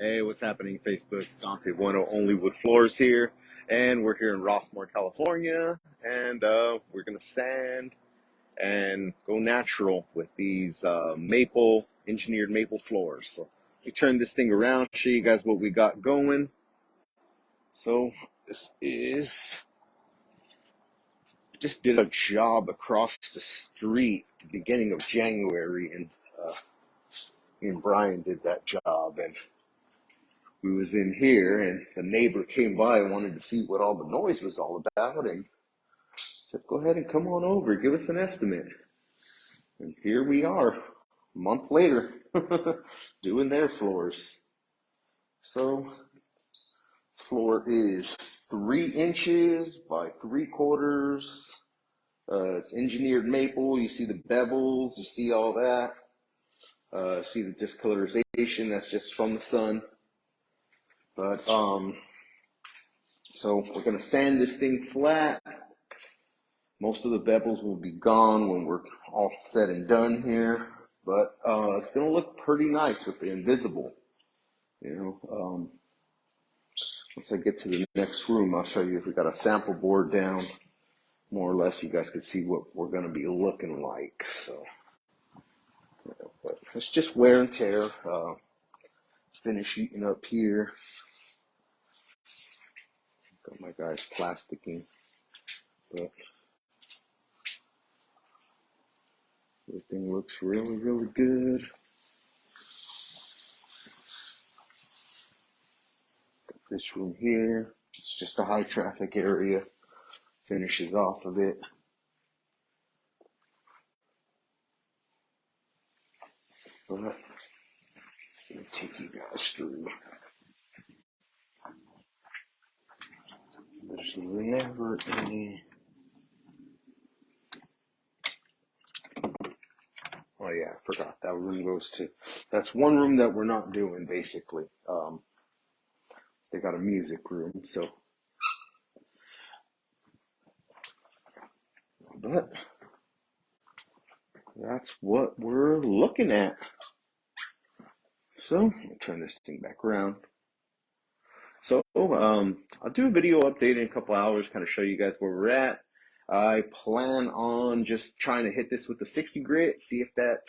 Hey, what's happening, Facebook? It's Dante Bueno, OnlyWoodFloors here, and we're here in Rossmoor, California, and we're gonna sand and go natural with these engineered maple floors. So let me turn this thing around, show you guys what we got going. So this is just did a job across the street at the beginning of January, and me and Brian did that job, and we was in here, and the neighbor came by and wanted to see what all the noise was all about, and said, go ahead and come on over, give us an estimate. And here we are, a month later, doing their floors. So this floor is 3 inches by 3/4. It's engineered maple. You see the bevels, you see all that. See the discolorization, that's just from the sun. But so we're gonna sand this thing flat. Most of the bevels will be gone when we're all said and done here, but it's gonna look pretty nice with the invisible. Once I get to the next room, I'll show you if we got a sample board down, more or less. You guys can see what we're gonna be looking like. So, but it's just wear and tear. Finish eating up here. Got my guys plasticking, but everything looks really, really good. Got this room here. It's just a high traffic area. Finishes off of it. But let me take you guys through. There's never any. Oh yeah, I forgot that room goes to. That's one room that we're not doing basically. They got a music room, so. But that's what we're looking at. So let me turn this thing back around. So I'll do a video update in a couple hours, kind of show you guys where we're at. I plan on just trying to hit this with the 60 grit, see if that takes